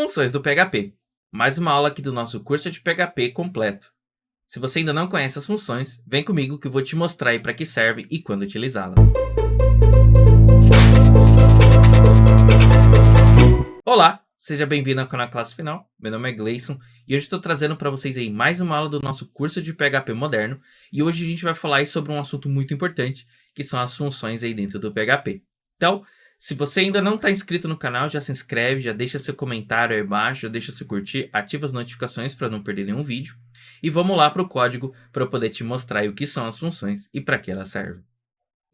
Funções do PHP. Mais uma aula aqui do nosso curso de PHP completo. Se você ainda não conhece as funções, vem comigo que eu vou te mostrar aí para que serve e quando utilizá-la. Olá, seja bem-vindo ao canal Classe Final. Meu nome é Gleison e hoje estou trazendo para vocês aí mais uma aula do nosso curso de PHP moderno. E hoje a gente vai falar aí sobre um assunto muito importante, que são as funções aí dentro do PHP. Então, se você ainda não está inscrito no canal, já se inscreve, já deixa seu comentário aí embaixo, já deixa seu curtir, ativa as notificações para não perder nenhum vídeo. E vamos lá para o código para eu poder te mostrar aí o que são as funções e para que elas servem.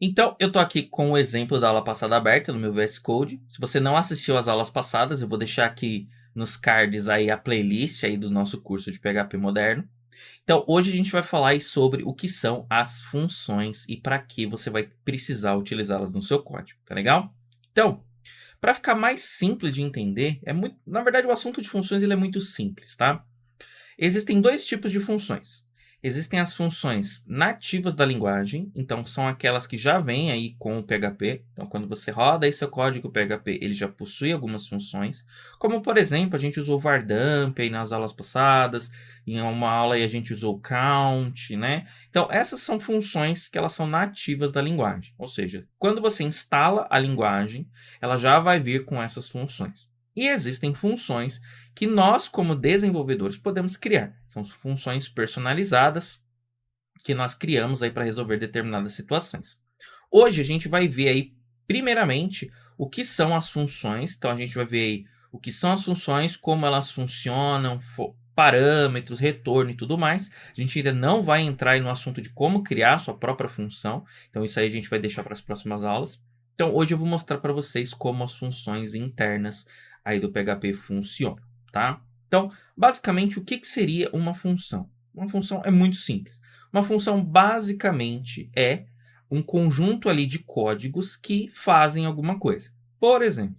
Então, eu estou aqui com o exemplo da aula passada aberta no meu VS Code. Se você não assistiu às aulas passadas, eu vou deixar aqui nos cards aí a playlist aí do nosso curso de PHP moderno. Então, hoje a gente vai falar aí sobre o que são as funções e para que você vai precisar utilizá-las no seu código, tá legal? Então, para ficar mais simples de entender, na verdade o assunto de funções ele é muito simples, tá? Existem dois tipos de funções. Existem as funções nativas da linguagem, então são aquelas que já vêm aí com o PHP. Então, quando você roda aí seu código PHP, ele já possui algumas funções. Como, por exemplo, a gente usou o vardump aí nas aulas passadas, em uma aula aí a gente usou o count, né? Então, essas são funções que elas são nativas da linguagem. Ou seja, quando você instala a linguagem, ela já vai vir com essas funções. E existem funções que nós, como desenvolvedores, podemos criar. São funções personalizadas que nós criamos aí para resolver determinadas situações. Hoje a gente vai ver aí, primeiramente, o que são as funções. Então a gente vai ver aí o que são as funções, como elas funcionam, parâmetros, retorno e tudo mais. A gente ainda não vai entrar aí no assunto de como criar a sua própria função. Então isso aí a gente vai deixar para as próximas aulas. Então hoje eu vou mostrar para vocês como as funções internas aí do PHP funcionam, tá? Então, basicamente, o que seria uma função? Uma função é muito simples. Uma função basicamente é um conjunto ali de códigos que fazem alguma coisa. Por exemplo,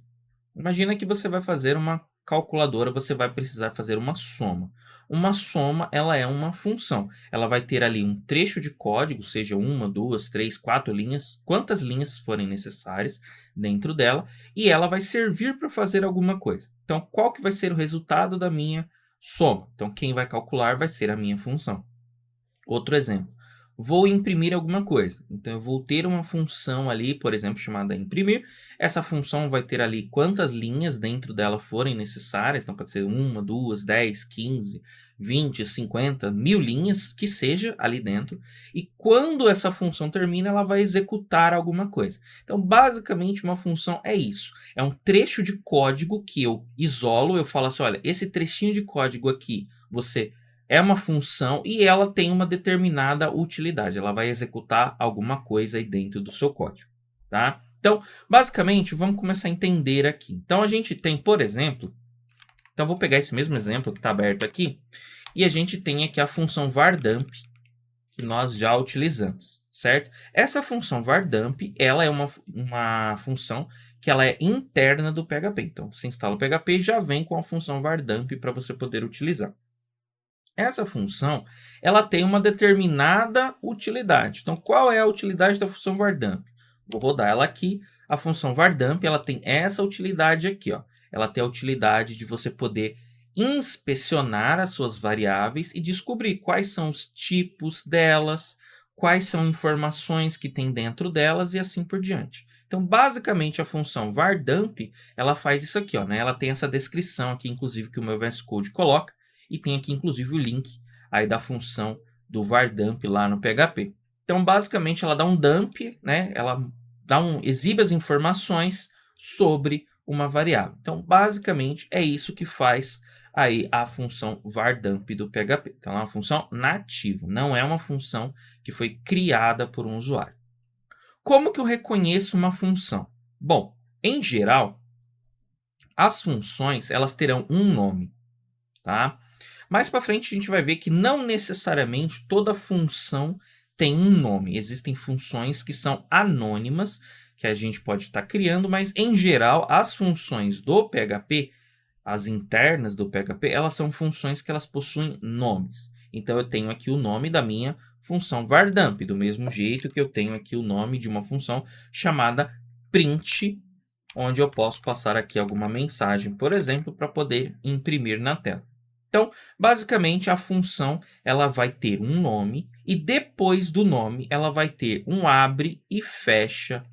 imagina que você vai fazer uma calculadora, você vai precisar fazer uma soma. Uma soma, ela é uma função. Ela vai ter ali um trecho de código, seja uma, duas, três, quatro linhas, quantas linhas forem necessárias dentro dela, e ela vai servir para fazer alguma coisa. Então, qual que vai ser o resultado da minha soma? Então, quem vai calcular vai ser a minha função. Outro exemplo. Vou imprimir alguma coisa. Então, eu vou ter uma função ali, por exemplo, chamada imprimir. Essa função vai ter ali quantas linhas dentro dela forem necessárias. Então, pode ser 1, 2, 10, 15, 20, 50, 1000 linhas, que seja ali dentro. E quando essa função termina, ela vai executar alguma coisa. Então, basicamente, uma função é isso. É um trecho de código que eu isolo. Eu falo assim, olha, esse trechinho de código aqui, você é uma função e ela tem uma determinada utilidade. Ela vai executar alguma coisa aí dentro do seu código, tá? Então, basicamente, vamos começar a entender aqui. Então, a gente tem, por exemplo... Então, eu vou pegar esse mesmo exemplo que está aberto aqui. E a gente tem aqui a função vardump, que nós já utilizamos, certo? Essa função vardump, ela é uma função que ela é interna do PHP. Então, você instala o PHP e já vem com a função vardump para você poder utilizar. Essa função, ela tem uma determinada utilidade. Então, qual é a utilidade da função vardump? Vou rodar ela aqui. A função vardump, ela tem essa utilidade aqui, ó. Ela tem a utilidade de você poder inspecionar as suas variáveis e descobrir quais são os tipos delas, quais são informações que tem dentro delas e assim por diante. Então, basicamente, a função vardump, ela faz isso aqui, ó, né? Ela tem essa descrição aqui, inclusive, que o meu VS Code coloca. E tem aqui, inclusive, o link aí da função do vardump lá no PHP. Então, basicamente, ela dá um dump, né? Ela exibe as informações sobre uma variável. Então, basicamente, é isso que faz aí a função vardump do PHP. Então, é uma função nativa, não é uma função que foi criada por um usuário. Como que eu reconheço uma função? Bom, em geral, as funções elas terão um nome, tá? Mais para frente a gente vai ver que não necessariamente toda função tem um nome. Existem funções que são anônimas, que a gente pode estar criando, mas em geral as funções do PHP, as internas do PHP, elas são funções que elas possuem nomes. Então eu tenho aqui o nome da minha função vardump, do mesmo jeito que eu tenho aqui o nome de uma função chamada print onde eu posso passar aqui alguma mensagem, por exemplo, para poder imprimir na tela. Então, basicamente, a função ela vai ter um nome e depois do nome ela vai ter um abre e fecha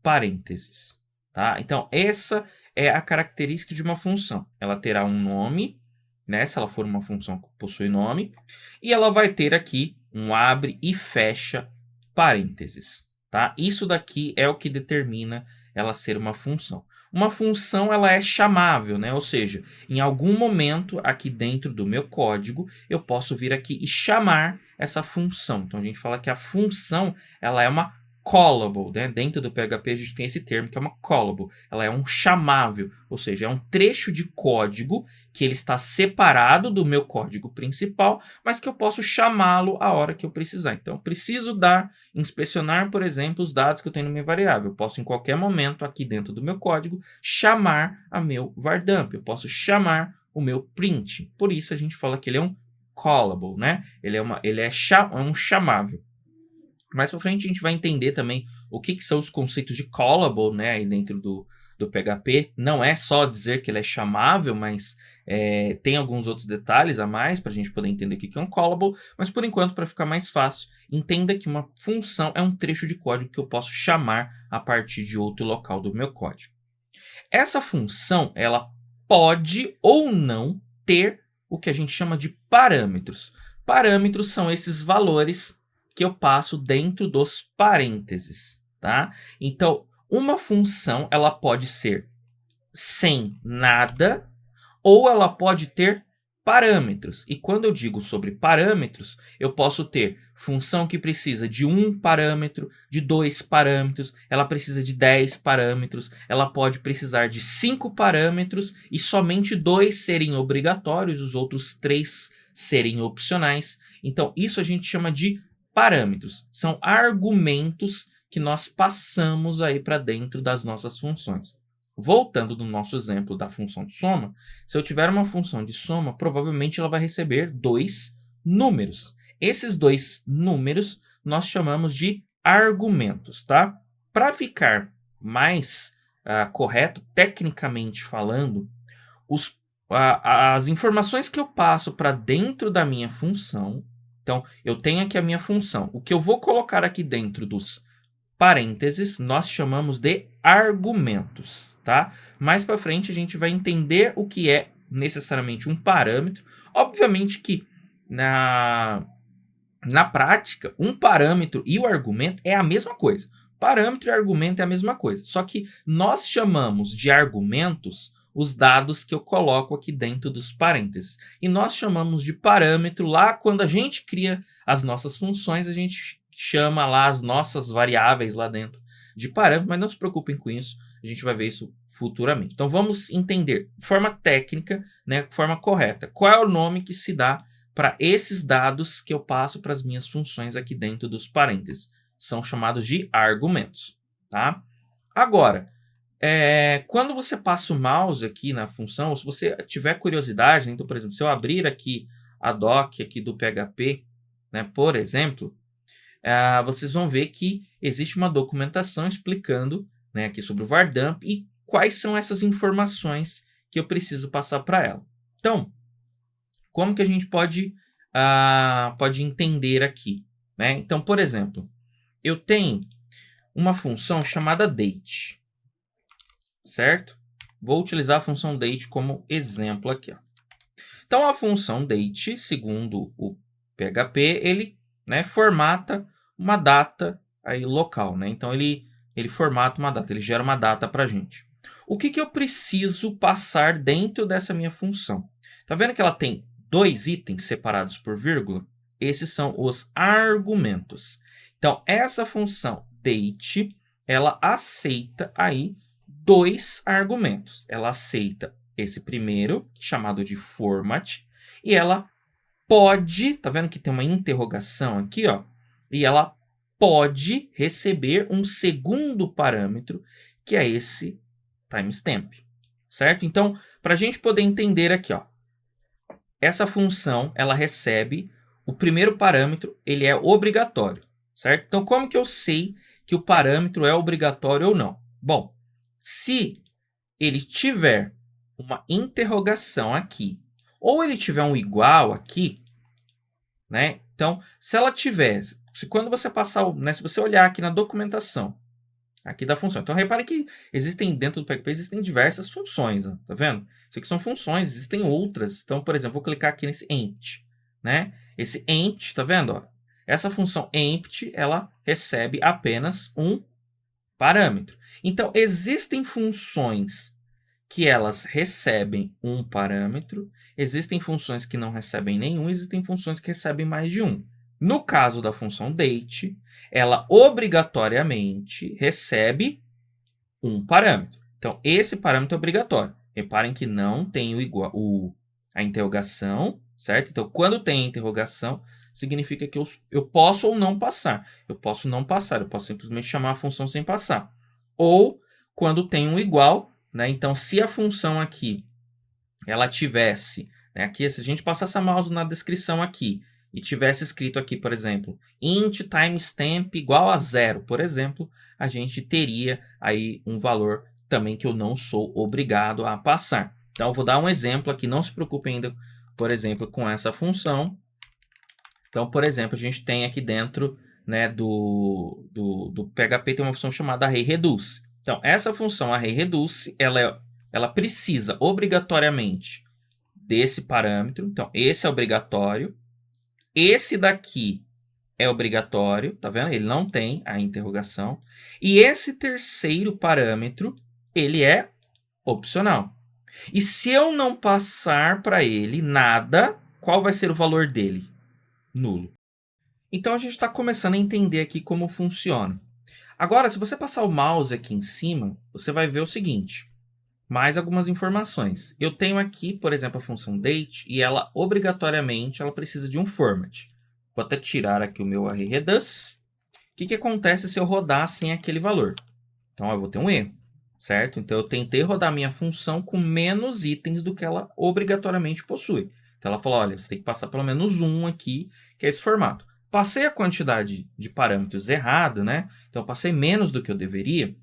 parênteses, tá? Então, essa é a característica de uma função. Ela terá um nome, né? Se ela for uma função que possui nome, e ela vai ter aqui um abre e fecha parênteses, tá? Isso daqui é o que determina ela ser uma função. Uma função ela é chamável, né? Ou seja, em algum momento aqui dentro do meu código eu posso vir aqui e chamar essa função. Então a gente fala que a função ela é uma callable, né? Dentro do PHP a gente tem esse termo que é uma callable. Ela é um chamável, ou seja, é um trecho de código que ele está separado do meu código principal, mas que eu posso chamá-lo a hora que eu precisar. Então, eu preciso inspecionar, por exemplo, os dados que eu tenho na minha variável. Eu posso, em qualquer momento, aqui dentro do meu código, chamar a meu vardump. Eu posso chamar o meu print. Por isso, a gente fala que ele é um callable, né? Ele é um chamável. Mais para frente, a gente vai entender também o que são os conceitos de callable, né? Aí dentro do PHP. Não é só dizer que ele é chamável, mas tem alguns outros detalhes a mais para a gente poder entender o que é um callable. Mas por enquanto, para ficar mais fácil, entenda que uma função é um trecho de código que eu posso chamar a partir de outro local do meu código. Essa função, ela pode ou não ter o que a gente chama de parâmetros. Parâmetros são esses valores que eu passo dentro dos parênteses, tá? Então, uma função, ela pode ser sem nada ou ela pode ter parâmetros. E quando eu digo sobre parâmetros, eu posso ter função que precisa de 1 parâmetro, de 2 parâmetros, ela precisa de 10 parâmetros, ela pode precisar de 5 parâmetros e somente 2 serem obrigatórios, os outros 3 serem opcionais. Então, isso a gente chama de parâmetros. São argumentos que nós passamos aí para dentro das nossas funções. Voltando no nosso exemplo da função de soma, se eu tiver uma função de soma, provavelmente ela vai receber 2 números. Esses 2 números nós chamamos de argumentos, tá? Para ficar mais correto, tecnicamente falando, as informações que eu passo para dentro da minha função, então eu tenho aqui a minha função. O que eu vou colocar aqui dentro dos parênteses, nós chamamos de argumentos, tá? Mais para frente a gente vai entender o que é necessariamente um parâmetro. Obviamente que na prática, um parâmetro e o argumento é a mesma coisa. Parâmetro e argumento é a mesma coisa. Só que nós chamamos de argumentos os dados que eu coloco aqui dentro dos parênteses. E nós chamamos de parâmetro lá quando a gente cria as nossas funções, a gente chama lá as nossas variáveis lá dentro de parâmetro, mas não se preocupem com isso, a gente vai ver isso futuramente. Então vamos entender de forma técnica, né, de forma correta, qual é o nome que se dá para esses dados que eu passo para as minhas funções aqui dentro dos parênteses. São chamados de argumentos, tá? Agora, quando você passa o mouse aqui na função, ou se você tiver curiosidade, então, por exemplo, se eu abrir aqui a doc aqui do PHP, né, por exemplo, vocês vão ver que existe uma documentação explicando, né, aqui sobre o vardump e quais são essas informações que eu preciso passar para ela. Então, como que a gente pode entender aqui, né? Então, por exemplo, eu tenho uma função chamada date, certo? Vou utilizar a função date como exemplo aqui, ó. Então, a função date, segundo o PHP, ele, né, formata uma data aí local, né? Então, ele formata uma data, ele gera uma data para a gente. O que eu preciso passar dentro dessa minha função? Tá vendo que ela tem 2 itens separados por vírgula? Esses são os argumentos. Então, essa função date, ela aceita aí 2 argumentos. Ela aceita esse primeiro, chamado de format, e ela pode, tá vendo que tem uma interrogação aqui, ó? E ela pode receber um segundo parâmetro, que é esse timestamp, certo? Então, para a gente poder entender aqui, ó, essa função, ela recebe o primeiro parâmetro, ele é obrigatório, certo? Então, como que eu sei que o parâmetro é obrigatório ou não? Bom, Se ele tiver uma interrogação aqui, ou ele tiver um igual aqui, né? Então, se ela tiver, quando você passar, né, se você olhar aqui na documentação, aqui da função. Então, repare que existem, dentro do PHP, existem diversas funções, ó, tá vendo? Isso aqui são funções, existem outras. Então, por exemplo, vou clicar aqui nesse empty, né? Esse empty, tá vendo? Ó? Essa função empty, ela recebe apenas um parâmetro. Então, existem funções que elas recebem um parâmetro, existem funções que não recebem nenhum, existem funções que recebem mais de um. No caso da função date, ela obrigatoriamente recebe um parâmetro. Então, esse parâmetro é obrigatório. Reparem que não tem a interrogação, certo? Então, quando tem a interrogação, significa que eu posso ou não passar. Eu posso não passar, eu posso simplesmente chamar a função sem passar. Ou, quando tem um igual, né? Então, se a função aqui, ela tivesse, né? Aqui, se a gente passasse a mouse na descrição aqui, e tivesse escrito aqui, por exemplo, int timestamp igual a 0, por exemplo, a gente teria aí um valor também que eu não sou obrigado a passar. Então, eu vou dar um exemplo aqui, não se preocupe ainda, por exemplo, com essa função. Então, por exemplo, a gente tem aqui dentro, né, do PHP tem uma função chamada array_reduce. Então, essa função array_reduce, ela precisa obrigatoriamente desse parâmetro. Então, esse é obrigatório. Esse daqui é obrigatório, tá vendo? Ele não tem a interrogação. E esse terceiro parâmetro, ele é opcional. E se eu não passar para ele nada, qual vai ser o valor dele? Nulo. Então, a gente está começando a entender aqui como funciona. Agora, se você passar o mouse aqui em cima, você vai ver o seguinte. Mais algumas informações. Eu tenho aqui, por exemplo, a função date, e ela, obrigatoriamente, ela precisa de um format. Vou até tirar aqui o meu array_reduce. O que acontece se eu rodar sem aquele valor? Então, eu vou ter um erro, certo? Então, eu tentei rodar minha função com menos itens do que ela obrigatoriamente possui. Então, ela falou, olha, você tem que passar pelo menos um aqui, que é esse formato. Passei a quantidade de parâmetros errada, né? Então, eu passei menos do que eu deveria.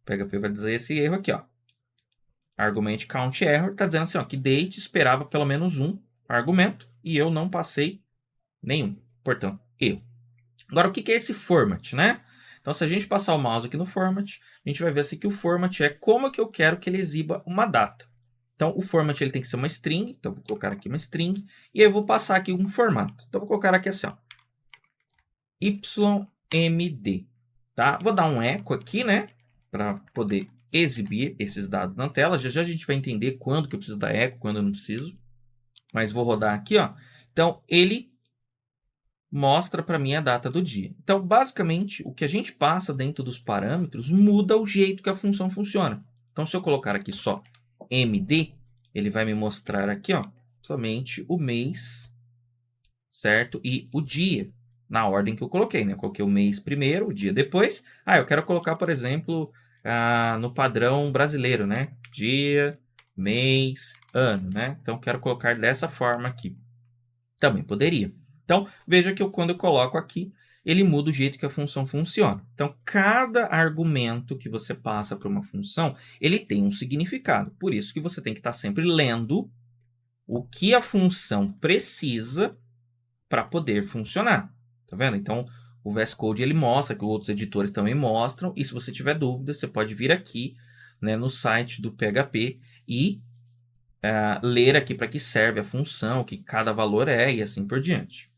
O PHP vai dizer esse erro aqui, ó. Argument count error, está dizendo assim, ó, que date esperava pelo menos um argumento e eu não passei nenhum. Portanto, erro. Agora, o que é esse format, né? Então, se a gente passar o mouse aqui no format, a gente vai ver assim que o format é como que eu quero que ele exiba uma data. Então, o format ele tem que ser uma string. Então, vou colocar aqui uma string. E aí eu vou passar aqui um formato. Então, vou colocar aqui assim, ó, ymd. Tá? Vou dar um echo aqui, né? Para poder exibir esses dados na tela. Já já a gente vai entender quando que eu preciso dar echo, quando eu não preciso. Mas vou rodar aqui, ó. Então, ele mostra para mim a data do dia. Então, basicamente, o que a gente passa dentro dos parâmetros muda o jeito que a função funciona. Então, se eu colocar aqui só md, ele vai me mostrar aqui, ó, somente o mês, certo? E o dia, na ordem que eu coloquei, né? Eu coloquei o mês primeiro, o dia depois. Ah, eu quero colocar, por exemplo, no padrão brasileiro, né? Dia, mês, ano, né? Então, quero colocar dessa forma aqui. Também poderia. Então, veja que quando eu coloco aqui, ele muda o jeito que a função funciona. Então, cada argumento que você passa para uma função, ele tem um significado. Por isso que você tem que estar sempre lendo o que a função precisa para poder funcionar. Tá vendo? Então, o VS Code ele mostra, que outros editores também mostram, e se você tiver dúvida, você pode vir aqui, né, no site do PHP e ler aqui para que serve a função, o que cada valor é e assim por diante.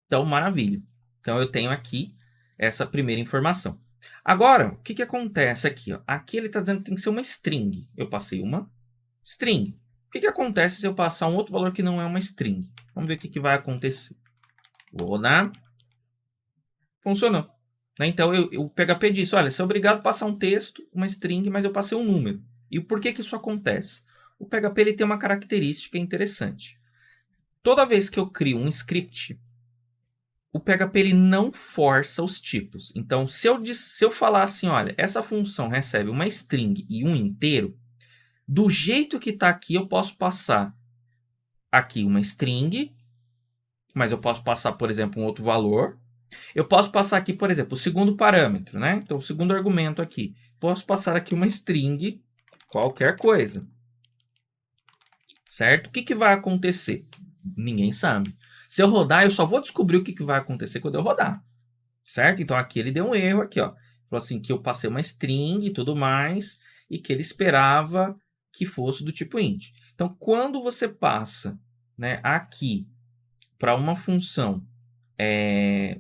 Então, maravilha. Então, eu tenho aqui essa primeira informação. Agora, o que acontece aqui? Ó? Aqui ele está dizendo que tem que ser uma string. Eu passei uma string. O que acontece se eu passar um outro valor que não é uma string? Vamos ver o que vai acontecer. Vou rodar. Funcionou. Né? Então, o PHP disse, olha, você é obrigado a passar um texto, uma string, mas eu passei um número. E por que isso acontece? O PHP ele tem uma característica interessante. Toda vez que eu crio um script, o PHP ele não força os tipos. Então, se eu falar assim, olha, essa função recebe uma string e um inteiro, do jeito que está aqui, eu posso passar aqui uma string, mas eu posso passar, por exemplo, um outro valor. Eu posso passar aqui, por exemplo, o segundo parâmetro, né? Então, o segundo argumento aqui. posso passar aqui uma string, qualquer coisa. Certo? O que vai acontecer? Ninguém sabe. Se eu rodar, eu só vou descobrir o que vai acontecer quando eu rodar. Certo? Então aqui ele deu um erro aqui, ó. Falou assim que eu passei uma string e tudo mais e que ele esperava que fosse do tipo int. Então quando você passa, né, aqui para uma função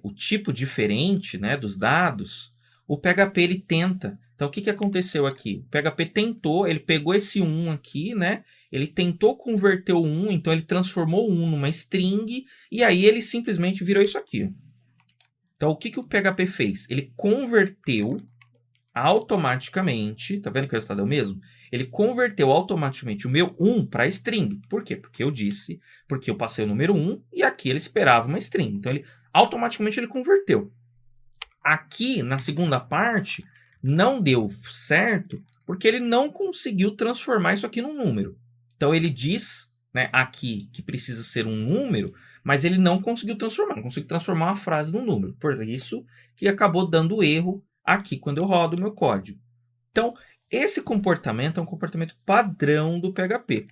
o tipo diferente, né, dos dados, o PHP ele tenta. Então, o que aconteceu aqui? O PHP tentou, ele pegou esse 1 aqui, né? Ele tentou converter o 1, então ele transformou o 1 numa string, e aí ele simplesmente virou isso aqui. Então, o que o PHP fez? Ele converteu automaticamente, tá vendo que o resultado é o mesmo? Ele converteu automaticamente o meu 1 para string. Por quê? Porque eu passei o número 1 e aqui ele esperava uma string. Então, automaticamente ele converteu. Aqui, na segunda parte, não deu certo porque ele não conseguiu transformar isso aqui num número. Então, ele diz, né, aqui que precisa ser um número, mas ele não conseguiu transformar uma frase num número. Por isso que acabou dando erro aqui quando eu rodo o meu código. Então, esse comportamento é um comportamento padrão do PHP.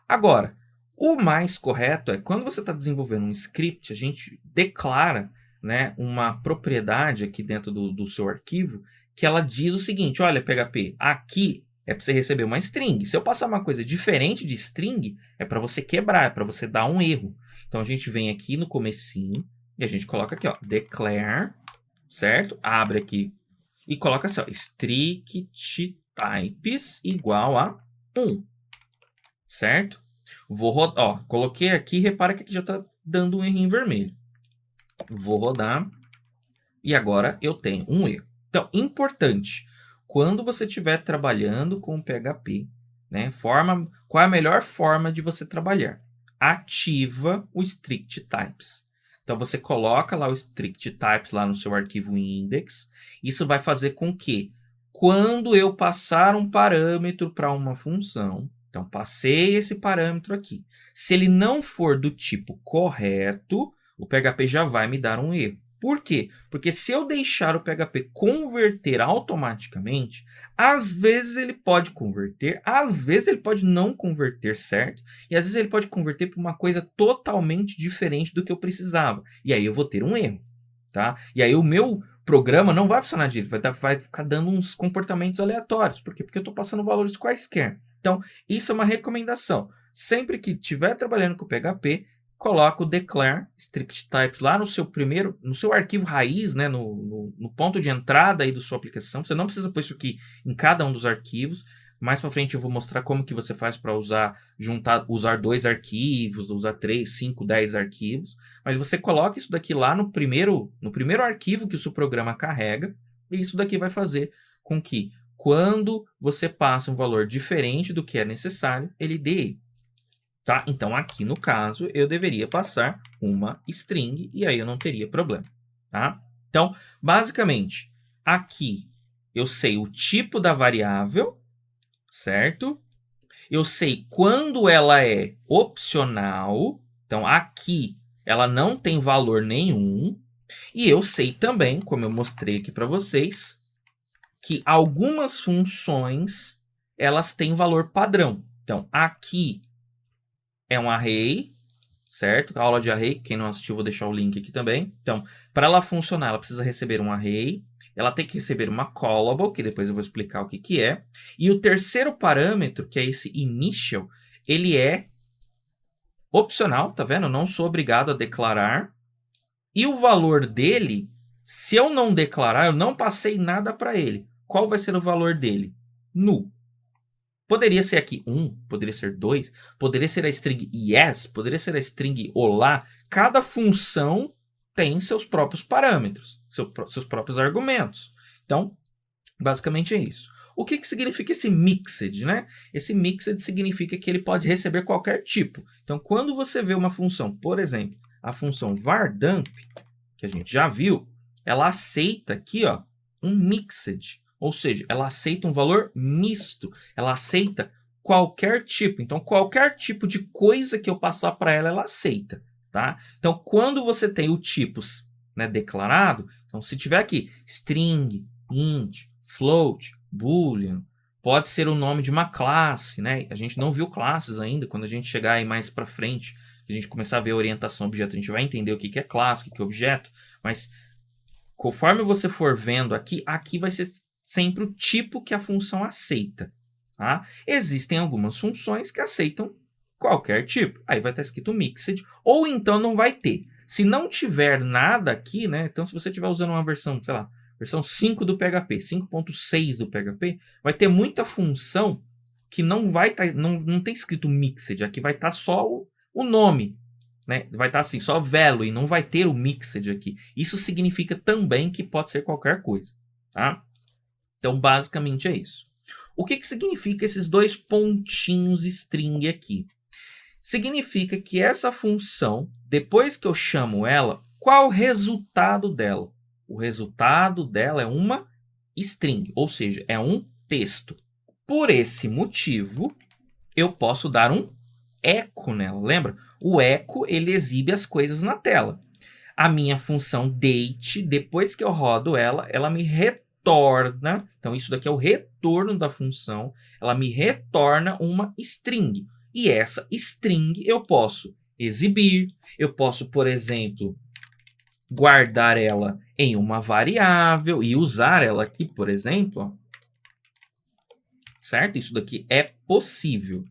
Agora, o mais correto é quando você está desenvolvendo um script, a gente declara, né, uma propriedade aqui dentro do seu arquivo que ela diz o seguinte: olha, PHP, aqui é para você receber uma string. Se eu passar uma coisa diferente de string, é para você quebrar, é para você dar um erro. Então, a gente vem aqui no comecinho e a gente coloca aqui, ó, declare, certo? Abre aqui e coloca assim, ó, strict types igual a 1, certo? Vou rodar, ó, coloquei aqui, repara que aqui já está dando um errinho vermelho. Vou rodar e agora eu tenho um erro. Então, importante, quando você estiver trabalhando com PHP, né, qual é a melhor forma de você trabalhar? Ativa o strict types. Então, você coloca lá o strict types lá no seu arquivo index. Isso vai fazer com que, quando eu passar um parâmetro para uma função, então, passei esse parâmetro aqui. Se ele não for do tipo correto, o PHP já vai me dar um erro. Por quê? Porque se eu deixar o PHP converter automaticamente, às vezes ele pode converter, às vezes ele pode não converter, certo? E às vezes ele pode converter para uma coisa totalmente diferente do que eu precisava. E aí eu vou ter um erro, tá? E aí o meu programa não vai funcionar direito, vai ficar dando uns comportamentos aleatórios. Por quê? Porque eu estou passando valores quaisquer. Então, isso é uma recomendação. Sempre que estiver trabalhando com PHP, coloca o declare strict types lá no seu arquivo raiz, né, no ponto de entrada aí da sua aplicação. Você não precisa pôr isso aqui em cada um dos arquivos. Mais para frente eu vou mostrar como que você faz para usar 2 arquivos, usar 3, 5, 10 arquivos. Mas você coloca isso daqui lá no primeiro arquivo que o seu programa carrega. E isso daqui vai fazer com que, quando você passa um valor diferente do que é necessário, ele dê erro. Tá? Então, aqui no caso, eu deveria passar uma string e aí eu não teria problema. Tá? Então, basicamente, aqui eu sei o tipo da variável, certo? Eu sei quando ela é opcional. Então, aqui ela não tem valor nenhum. E eu sei também, como eu mostrei aqui para vocês, que algumas funções elas têm valor padrão. Então, aqui é um array, certo? A aula de array, quem não assistiu, vou deixar o link aqui também. Então, para ela funcionar, ela precisa receber um array, ela tem que receber uma callable, que depois eu vou explicar o que é. E o terceiro parâmetro, que é esse initial, ele é opcional, tá vendo? Eu não sou obrigado a declarar. E o valor dele, se eu não declarar, eu não passei nada para ele. Qual vai ser o valor dele? Null. Poderia ser aqui 1, poderia ser 2, poderia ser a string yes, poderia ser a string olá. Cada função tem seus próprios parâmetros, seus próprios argumentos. Então, basicamente é isso. O que significa esse mixed, né? Esse mixed significa que ele pode receber qualquer tipo. Então, quando você vê uma função, por exemplo, a função vardump, que a gente já viu, ela aceita aqui, ó, um mixed. Ou seja, ela aceita um valor misto. Ela aceita qualquer tipo. Então, qualquer tipo de coisa que eu passar para ela, ela aceita. Tá? Então, quando você tem o tipo, né, declarado, então se tiver aqui string, int, float, Boolean, pode ser o nome de uma classe, né? A gente não viu classes ainda, quando a gente chegar aí mais para frente, a gente começar a ver orientação objeto, a gente vai entender o que é classe, o que é objeto, mas conforme você for vendo aqui, aqui vai ser sempre o tipo que a função aceita, tá? Existem algumas funções que aceitam qualquer tipo, aí vai estar escrito mixed, ou então não vai ter. Se não tiver nada aqui, né? Então, se você estiver usando uma versão, sei lá, versão 5 do PHP, 5.6 do PHP, vai ter muita função que não vai estar, não tem escrito mixed, aqui vai estar só o nome, né? Vai estar assim, só value, não vai ter o mixed aqui. Isso significa também que pode ser qualquer coisa, tá? Então, basicamente é isso. O que significa esses dois pontinhos string aqui? Significa que essa função, depois que eu chamo ela, qual o resultado dela? O resultado dela é uma string, ou seja, é um texto. Por esse motivo, eu posso dar um eco nela. Lembra? O eco, ele exibe as coisas na tela. A minha função date, depois que eu rodo ela, ela me retorna. Então, isso daqui é o retorno da função. Ela me retorna uma string. E essa string eu posso exibir. Eu posso, por exemplo, guardar ela em uma variável e usar ela aqui, por exemplo. Ó. Certo? Isso daqui é possível.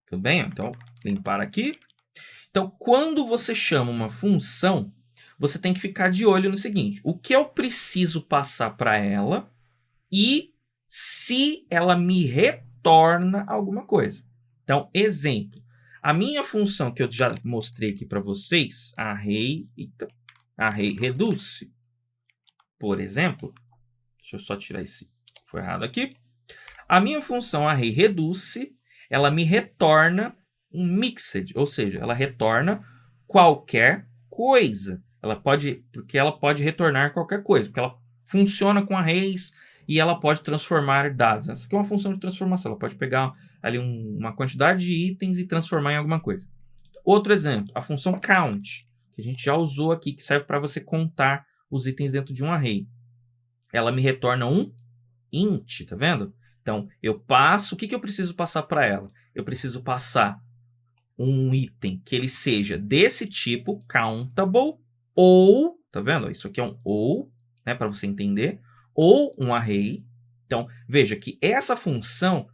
Tudo bem? Então, limpar aqui. Então, quando você chama uma função, você tem que ficar de olho no seguinte: o que eu preciso passar para ela e se ela me retorna alguma coisa. Então, exemplo. A minha função que eu já mostrei aqui para vocês, array reduce, por exemplo. Deixa eu só tirar esse. Foi errado aqui. A minha função array reduce, ela me retorna um mixed, ou seja, ela retorna qualquer coisa. Porque ela pode retornar qualquer coisa, porque ela funciona com arrays e ela pode transformar dados. Essa aqui é uma função de transformação, ela pode pegar ali uma quantidade de itens e transformar em alguma coisa. Outro exemplo, a função count, que a gente já usou aqui, que serve para você contar os itens dentro de um array. Ela me retorna um int, tá vendo? Então, eu passo, o que eu preciso passar para ela? Eu preciso passar um item que ele seja desse tipo, countable, ou, tá vendo? Isso aqui é um ou, né, para você entender, ou um array. Então, veja que essa função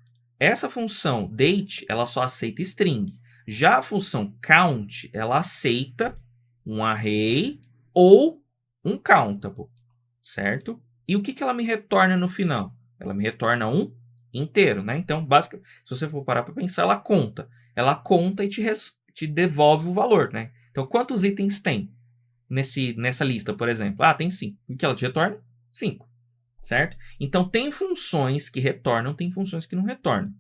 date, ela só aceita string. Já a função count, ela aceita um array ou um countable, certo? E o que ela me retorna no final? Ela me retorna um inteiro, né? Então, basicamente, se você for parar para pensar, ela conta. Ela conta e te devolve o valor, né? Então, quantos itens tem nessa lista, por exemplo? Ah, tem 5. O que ela te retorna? 5, certo? Então, tem funções que retornam, tem funções que não retornam.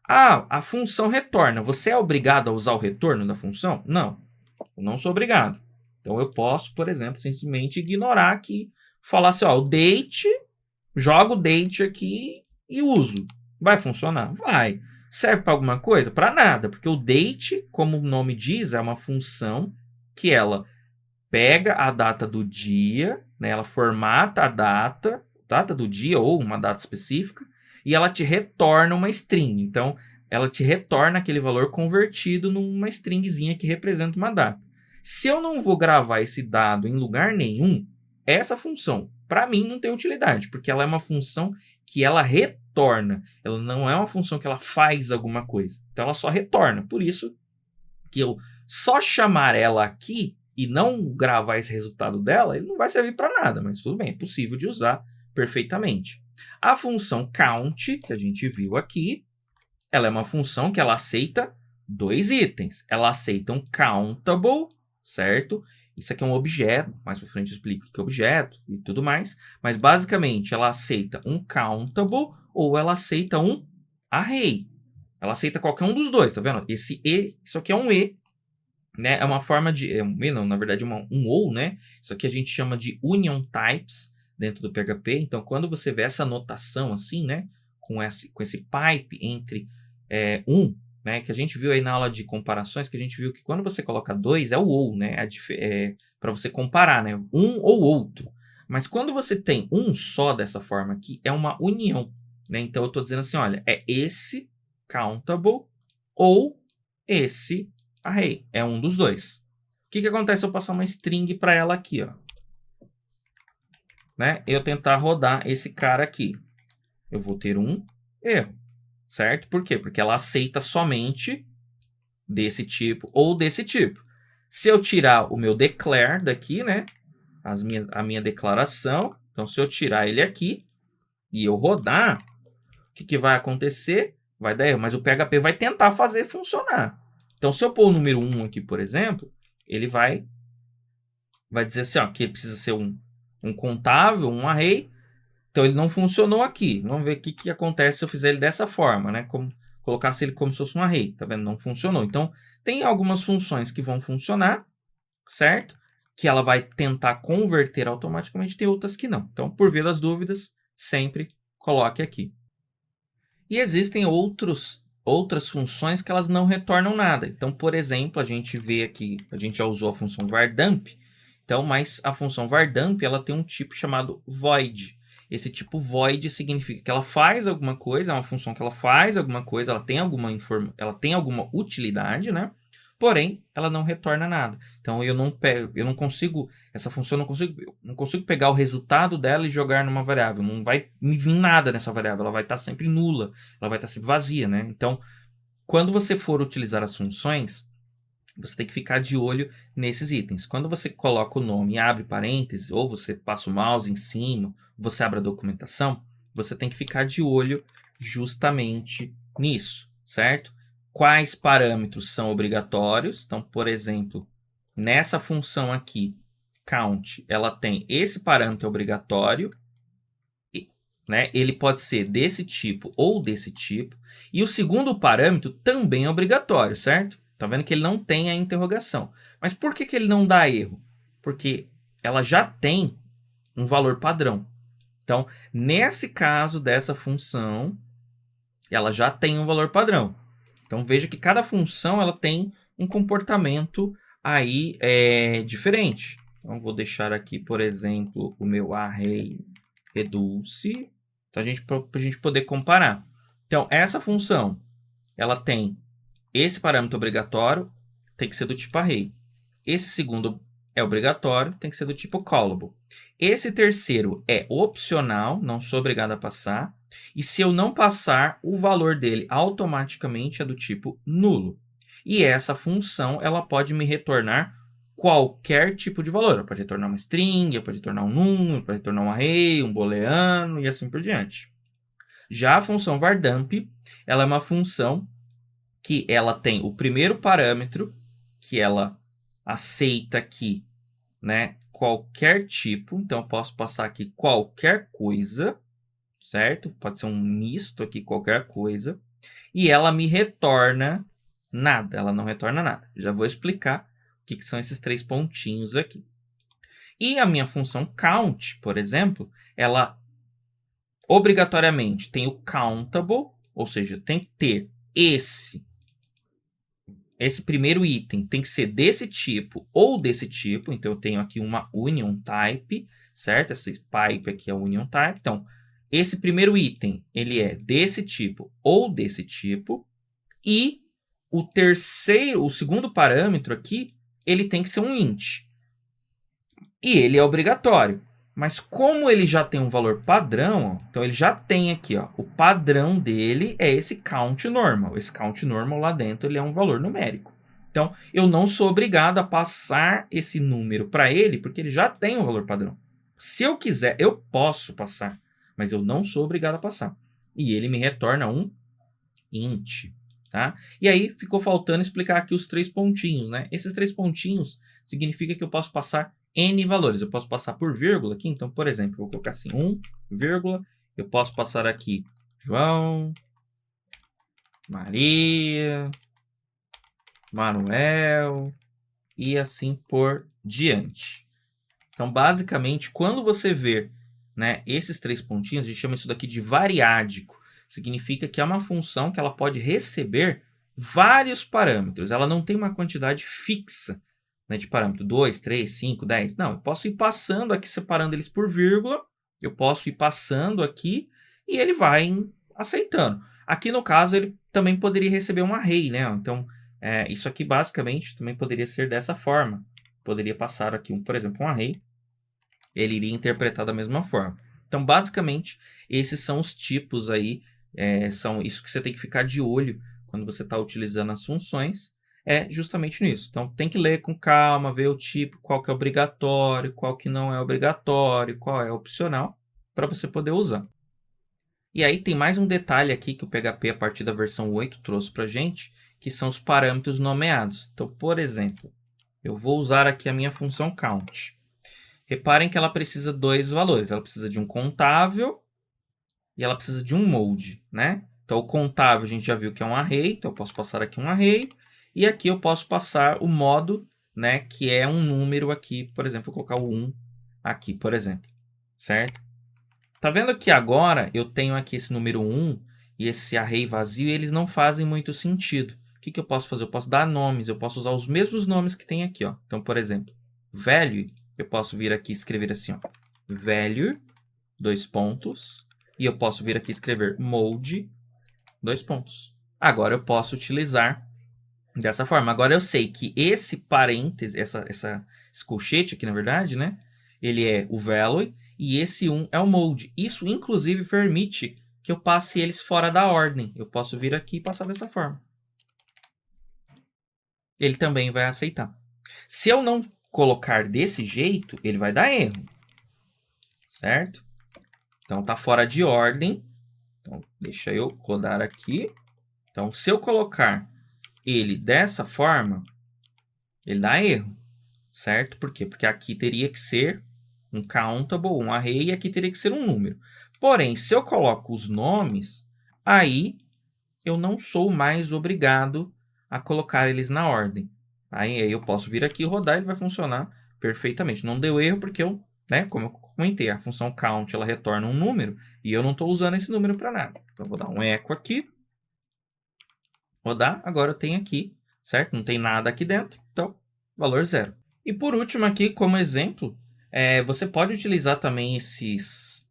Ah, a função retorna. Você é obrigado a usar o retorno da função? Não, eu não sou obrigado. Então, eu posso, por exemplo, simplesmente ignorar aqui, falar assim, ó, o date, jogo o date aqui e uso. Vai funcionar? Vai. Serve para alguma coisa? Para nada, porque o date, como o nome diz, é uma função que ela pega a data do dia, né, ela formata a data do dia ou uma data específica, e ela te retorna uma string. Então, ela te retorna aquele valor convertido numa stringzinha que representa uma data. Se eu não vou gravar esse dado em lugar nenhum, essa função, para mim, não tem utilidade, porque ela é uma função que ela retorna. Ela não é uma função que ela faz alguma coisa. Então, ela só retorna. Por isso que eu só chamar ela aqui e não gravar esse resultado dela, ele não vai servir para nada, mas tudo bem, é possível de usar perfeitamente. A função count, que a gente viu aqui, ela é uma função que ela aceita 2 itens. Ela aceita um countable, certo? Isso aqui é um objeto, mais para frente eu explico o que é objeto e tudo mais, mas basicamente ela aceita um countable ou ela aceita um array. Ela aceita qualquer um dos dois, tá vendo? Esse E, isso aqui é um E, né? É uma forma de... É um E não, na verdade é um OU, né? Isso aqui a gente chama de union types dentro do PHP. Então, quando você vê essa notação assim, né? Com esse pipe entre né? Que a gente viu aí na aula de comparações, que a gente viu que quando você coloca 2 é o OU, né? Para você comparar, né? Um ou outro. Mas quando você tem um só dessa forma aqui, é uma união, né? Então eu estou dizendo assim, olha, é esse countable ou esse array. É um dos dois. O que acontece se eu passar uma string para ela aqui, ó? Né? Eu tentar rodar esse cara aqui. Eu vou ter um erro, certo? Por quê? Porque ela aceita somente desse tipo ou desse tipo. Se eu tirar o meu declare daqui, né? A minha declaração. Então, se eu tirar ele aqui e eu rodar, o que vai acontecer? Vai dar erro, mas o PHP vai tentar fazer funcionar. Então, se eu pôr o número 1 aqui, por exemplo, ele vai dizer assim, ó, que precisa ser um contável, um array. Então, ele não funcionou aqui. Vamos ver o que acontece se eu fizer ele dessa forma, né? Como colocasse ele como se fosse um array. Tá vendo? Não funcionou. Então, tem algumas funções que vão funcionar, certo? Que ela vai tentar converter automaticamente, tem outras que não. Então, por via das dúvidas, sempre coloque aqui. E existem outras funções que elas não retornam nada. Então, por exemplo, a gente vê aqui, a gente já usou a função vardump. Então, mas a função vardump, ela tem um tipo chamado void. Esse tipo void significa que ela faz alguma coisa, é uma função que ela faz alguma coisa, ela tem alguma utilidade, né? Porém, ela não retorna nada. Então, eu não consigo, essa função eu não consigo pegar o resultado dela e jogar numa variável. Não vai me vir nada nessa variável, ela vai estar sempre nula, ela vai estar sempre vazia, né? Então, quando você for utilizar as funções, você tem que ficar de olho nesses itens. Quando você coloca o nome e abre parênteses, ou você passa o mouse em cima, você abre a documentação, você tem que ficar de olho justamente nisso, certo? Quais parâmetros são obrigatórios? Então, por exemplo, nessa função aqui, count, ela tem esse parâmetro obrigatório, né? Ele pode ser desse tipo ou desse tipo. E o segundo parâmetro também é obrigatório, certo? Tá vendo que ele não tem a interrogação. Mas por que ele não dá erro? Porque ela já tem um valor padrão. Então, nesse caso dessa função, ela já tem um valor padrão. Então, veja que cada função ela tem um comportamento aí diferente. Então, vou deixar aqui, por exemplo, o meu array reduce. Então, para a gente poder comparar. Então, essa função, ela tem esse parâmetro obrigatório, tem que ser do tipo array. Esse segundo é obrigatório, tem que ser do tipo callable. Esse terceiro é opcional, não sou obrigado a passar. E se eu não passar, o valor dele automaticamente é do tipo nulo. E essa função ela pode me retornar qualquer tipo de valor. Ela pode retornar uma string, pode retornar um número, pode retornar um array, um booleano e assim por diante. Já a função vardump, ela é uma função que ela tem o primeiro parâmetro, que ela aceita aqui, né, qualquer tipo. Então, eu posso passar aqui qualquer coisa, certo? Pode ser um misto aqui, qualquer coisa. E ela me retorna nada, ela não retorna nada. Já vou explicar o que são esses 3 pontinhos aqui. E a minha função count, por exemplo, ela obrigatoriamente tem o countable, ou seja, tem que ter esse primeiro item tem que ser desse tipo ou desse tipo. Então, eu tenho aqui uma union type, certo? Essa pipe aqui é union type. Então, esse primeiro item, ele é desse tipo ou desse tipo. E o segundo parâmetro aqui, ele tem que ser um int. E ele é obrigatório. Mas como ele já tem um valor padrão, ó, então ele já tem aqui, ó, o padrão dele é esse count normal. Esse count normal lá dentro ele é um valor numérico. Então, eu não sou obrigado a passar esse número para ele, porque ele já tem um valor padrão. Se eu quiser, eu posso passar, mas eu não sou obrigado a passar. E ele me retorna um int. Tá? E aí, ficou faltando explicar aqui os 3 pontinhos. Né? Esses 3 pontinhos significa que eu posso passar N valores. Eu posso passar por vírgula aqui. Então, por exemplo, eu vou colocar assim, 1, vírgula. Eu posso passar aqui João, Maria, Manuel e assim por diante. Então, basicamente, quando você ver, né, esses 3 pontinhos, a gente chama isso daqui de variádico. Significa que é uma função que ela pode receber vários parâmetros. Ela não tem uma quantidade fixa né, de parâmetro 2, 3, 5, 10. Não, eu posso ir passando aqui, separando eles por vírgula. Eu posso ir passando aqui e ele vai aceitando. Aqui no caso ele também poderia receber um array, né? Então isso aqui basicamente também poderia ser dessa forma. Poderia passar aqui, por exemplo, um array. Ele iria interpretar da mesma forma. Então, basicamente, esses são os tipos aí, são isso que você tem que ficar de olho quando você está utilizando as funções, é justamente nisso. Então, tem que ler com calma, ver o tipo, qual que é obrigatório, qual que não é obrigatório, qual é opcional, para você poder usar. E aí tem mais um detalhe aqui que o PHP, a partir da versão 8, trouxe para a gente, que são os parâmetros nomeados. Então, por exemplo, eu vou usar aqui a minha função count. Reparem que ela precisa de dois valores. Ela precisa de um contável e ela precisa de um mode, né? Então, o contável a gente já viu que é um array. Então, eu posso passar aqui um array. E aqui eu posso passar o modo, né? Que é um número aqui. Por exemplo, vou colocar o 1 aqui, por exemplo. Certo? Tá vendo que agora eu tenho aqui esse número 1 e esse array vazio. E eles não fazem muito sentido. O que eu posso fazer? Eu posso dar nomes. Eu posso usar os mesmos nomes que tem aqui, ó. Então, por exemplo, value. Eu posso vir aqui e escrever assim, ó, value, 2 pontos, e eu posso vir aqui e escrever mode, 2 pontos. Agora eu posso utilizar dessa forma. Agora eu sei que esse parêntese, esse colchete aqui, na verdade, né, ele é o value, e esse 1 é o mode. Isso, inclusive, permite que eu passe eles fora da ordem. Eu posso vir aqui e passar dessa forma. Ele também vai aceitar. Se eu não colocar desse jeito, ele vai dar erro. Certo? Então, tá fora de ordem. Então, deixa eu rodar aqui. Então, se eu colocar ele dessa forma, ele dá erro. Certo? Por quê? Porque aqui teria que ser um countable, um array, e aqui teria que ser um número. Porém, se eu coloco os nomes, aí eu não sou mais obrigado a colocar eles na ordem. Aí eu posso vir aqui e rodar, ele vai funcionar perfeitamente. Não deu erro porque eu, né, como eu comentei, a função count ela retorna um número e eu não estou usando esse número para nada. Então, eu vou dar um echo aqui, rodar, agora eu tenho aqui, certo? Não tem nada aqui dentro, então valor 0. E por último aqui, como exemplo, você pode utilizar também esses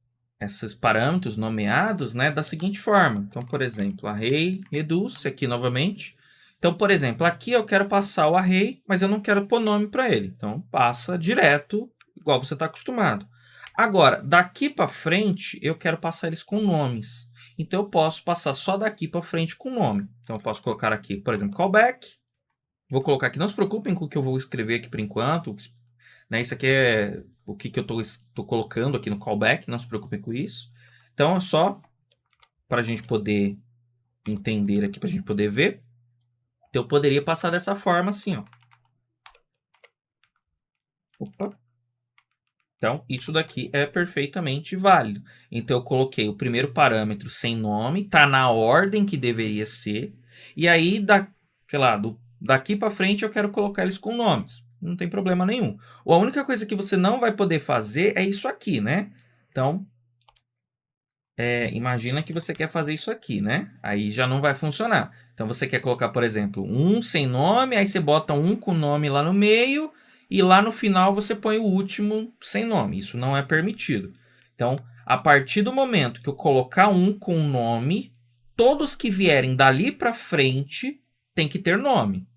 parâmetros nomeados, né, da seguinte forma. Então, por exemplo, array reduce aqui novamente. Então, por exemplo, aqui eu quero passar o array, mas eu não quero pôr nome para ele. Então, passa direto, igual você está acostumado. Agora, daqui para frente, eu quero passar eles com nomes. Então, eu posso passar só daqui para frente com nome. Então, eu posso colocar aqui, por exemplo, callback. Vou colocar aqui, não se preocupem com o que eu vou escrever aqui por enquanto. Né? Isso aqui é o que eu estou colocando aqui no callback, não se preocupem com isso. Então, é só para a gente poder entender aqui, para a gente poder ver. Então, eu poderia passar dessa forma assim, ó. Opa. Então, isso daqui é perfeitamente válido. Então, eu coloquei o primeiro parâmetro sem nome, está na ordem que deveria ser. E aí, sei lá, daqui para frente eu quero colocar eles com nomes. Não tem problema nenhum. A única coisa que você não vai poder fazer é isso aqui, né? Então, imagina que você quer fazer isso aqui, né? Aí já não vai funcionar. Então, você quer colocar, por exemplo, um sem nome, aí você bota um com nome lá no meio, e lá no final você põe o último sem nome. Isso não é permitido. Então, a partir do momento que eu colocar um com nome, todos que vierem dali para frente tem que ter nome.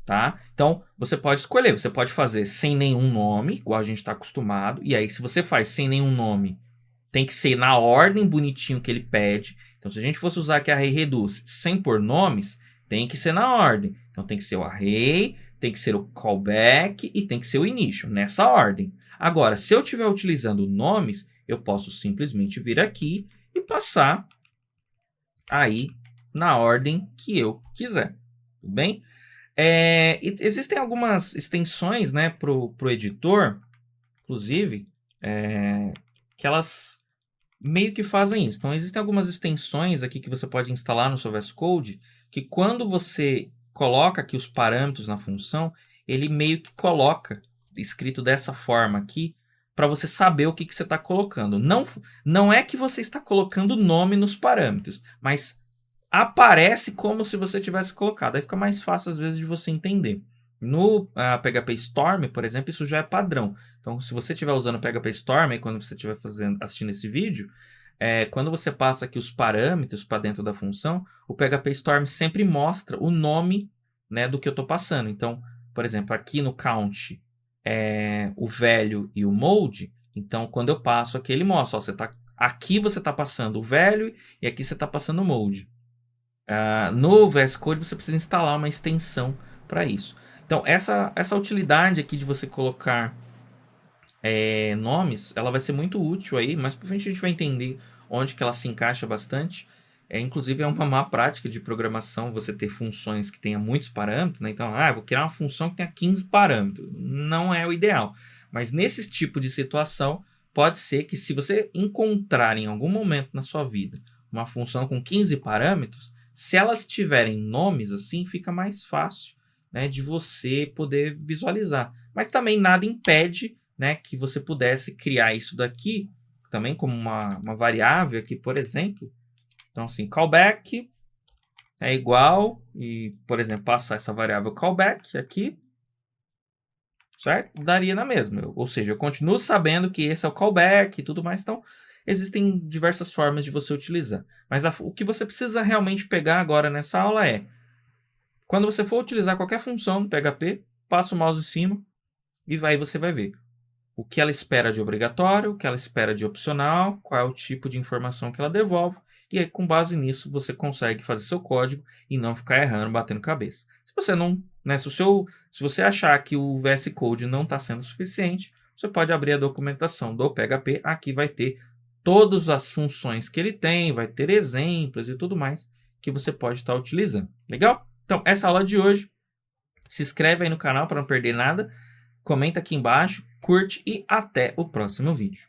Tá? Então, você pode escolher. Você pode fazer sem nenhum nome, igual a gente está acostumado. E aí, se você faz sem nenhum nome, tem que ser na ordem bonitinho que ele pede. Então, se a gente fosse usar aqui array reduce sem pôr nomes, tem que ser na ordem. Então, tem que ser o array, tem que ser o callback e tem que ser o initial, nessa ordem. Agora, se eu estiver utilizando nomes, eu posso simplesmente vir aqui e passar aí na ordem que eu quiser. Tudo bem? Existem algumas extensões, né, para o editor, inclusive, que elas meio que fazem isso. Então, existem algumas extensões aqui que você pode instalar no seu VS Code, que quando você coloca aqui os parâmetros na função, ele meio que coloca, escrito dessa forma aqui, para você saber o que você está colocando. Não é que você está colocando nome nos parâmetros, mas aparece como se você tivesse colocado. Aí fica mais fácil, às vezes, de você entender. No PHP Storm, por exemplo, isso já é padrão. Então, se você estiver usando o PHP Storm, aí quando você estiver assistindo esse vídeo, quando você passa aqui os parâmetros para dentro da função, o PHP Storm sempre mostra o nome, né, do que eu estou passando. Então, por exemplo, aqui no count, o value e o mode. Então, quando eu passo aqui, ele mostra, ó, aqui você está passando o value e aqui você está passando o mode. No VS Code você precisa instalar uma extensão para isso. Então, essa utilidade aqui de você colocar nomes, ela vai ser muito útil aí, mas por frente a gente vai entender onde que ela se encaixa bastante. Inclusive é uma má prática de programação você ter funções que tenham muitos parâmetros, né? Então, eu vou criar uma função que tenha 15 parâmetros. Não é o ideal. Mas nesse tipo de situação, pode ser que se você encontrar em algum momento na sua vida uma função com 15 parâmetros, se elas tiverem nomes assim, fica mais fácil, né, de você poder visualizar. Mas também nada impede, né, que você pudesse criar isso daqui também como uma variável aqui, por exemplo. Então, assim, callback é igual, e, por exemplo, passar essa variável callback aqui, certo? Daria na mesma. Ou seja, eu continuo sabendo que esse é o callback e tudo mais. Então, existem diversas formas de você utilizar. Mas o que você precisa realmente pegar agora nessa aula é, quando você for utilizar qualquer função no PHP, passa o mouse em cima e aí você vai ver o que ela espera de obrigatório, o que ela espera de opcional, qual é o tipo de informação que ela devolve, e aí com base nisso você consegue fazer seu código e não ficar errando, batendo cabeça. Se você não, né, se você achar que o VS Code não está sendo suficiente, você pode abrir a documentação do PHP, aqui vai ter todas as funções que ele tem, vai ter exemplos e tudo mais que você pode estar utilizando. Legal? Então, essa aula de hoje, se inscreve aí no canal para não perder nada, comenta aqui embaixo, curte e até o próximo vídeo.